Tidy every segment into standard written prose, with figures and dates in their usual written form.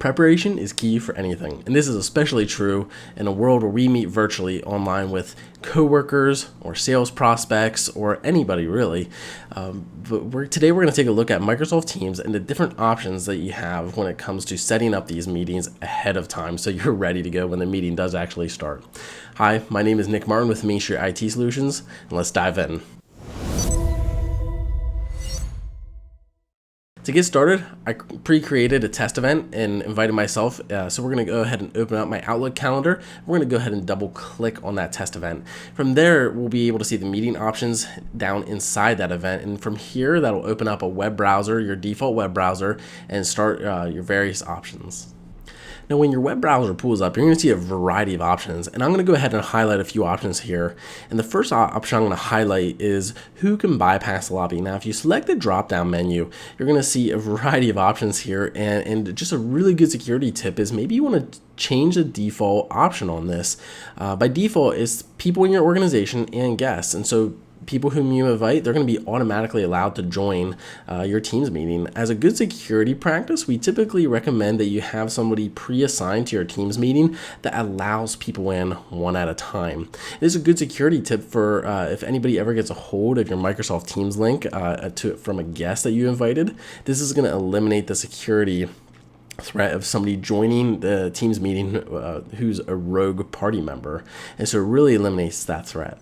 Preparation is key for anything, and this is especially true in a world where we meet virtually online with coworkers or sales prospects or anybody really. Today we're going to take a look at Microsoft Teams and the different options that you have when it comes to setting up these meetings ahead of time so you're ready to go when the meeting does actually start. Hi, my name is Nick Martin with Mainstreet IT Solutions, and let's dive in. To get started, I pre-created a test event and invited myself. So we're going to go ahead and open up my Outlook calendar. We're going to go ahead and double click on that test event. From there, we'll be able to see the meeting options down inside that event. And from here, that'll open up a web browser, your default web browser, and start your various options. Now, when your web browser pulls up, you're going to see a variety of options, and I'm going to go ahead and highlight a few options here. And the first option I'm going to highlight is who can bypass the lobby. Now, if you select the drop-down menu, you're going to see a variety of options here, and just a really good security tip is maybe you want to change the default option on this. By default, it's people in your organization and guests, and so people whom you invite, they're going to be automatically allowed to join your Teams meeting. As a good security practice, we typically recommend that you have somebody pre-assigned to your Teams meeting that allows people in one at a time. It is a good security tip for if anybody ever gets a hold of your Microsoft Teams link from a guest that you invited. This is going to eliminate the security threat of somebody joining the Teams meeting who's a rogue party member, and so it really eliminates that threat.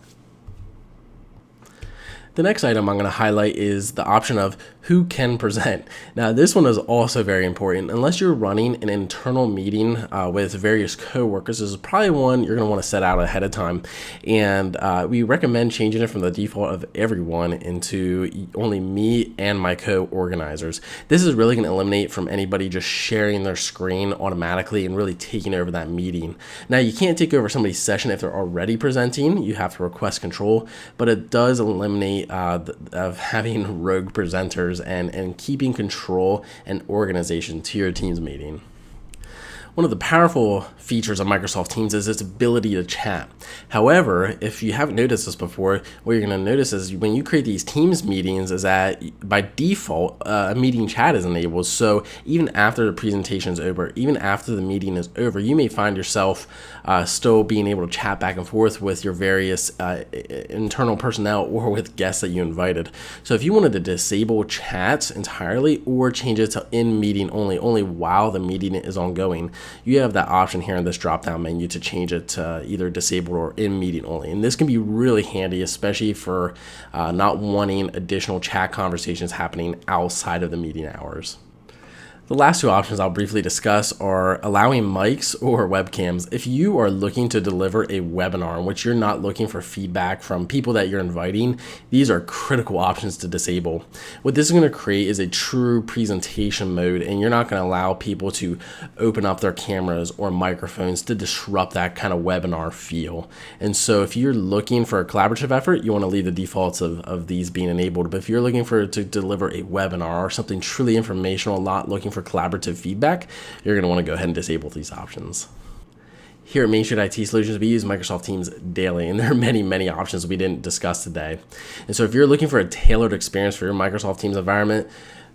The next item I'm going to highlight is the option of who can present. Now, this one is also very important. Unless you're running an internal meeting with various coworkers, this is probably one you're going to want to set out ahead of time. And we recommend changing it from the default of everyone into only me and my co-organizers. This is really going to eliminate from anybody just sharing their screen automatically and really taking over that meeting. Now, you can't take over somebody's session if they're already presenting. You have to request control, but it does eliminate of having rogue presenters and keeping control and organization to your Teams meeting. One of the powerful features of Microsoft Teams is its ability to chat. However, if you haven't noticed this before, what you're going to notice is when you create these Teams meetings is that by default, a meeting chat is enabled. So even after the presentation is over, even after the meeting is over, you may find yourself still being able to chat back and forth with your various internal personnel or with guests that you invited. So if you wanted to disable chats entirely or change it to in meeting only while the meeting is ongoing, you have that option here in this drop-down menu to change it to either disabled or in meeting only. And this can be really handy, especially for not wanting additional chat conversations happening outside of the meeting hours. The last two options I'll briefly discuss are allowing mics or webcams. If you are looking to deliver a webinar in which you're not looking for feedback from people that you're inviting, these are critical options to disable. What this is going to create is a true presentation mode, and you're not going to allow people to open up their cameras or microphones to disrupt that kind of webinar feel. And so if you're looking for a collaborative effort, you want to leave the defaults of these being enabled. But if you're looking to deliver a webinar or something truly informational, not looking for collaborative feedback, you're going to want to go ahead and disable these options. Here at Mainstreet IT Solutions, we use Microsoft Teams daily, and there are many options we didn't discuss today. And so if you're looking for a tailored experience for your Microsoft Teams environment,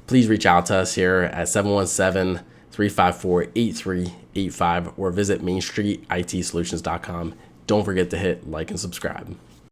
please reach out to us here at 717-354-8385 or visit mainstreetitsolutions.com. Don't forget to hit like and subscribe.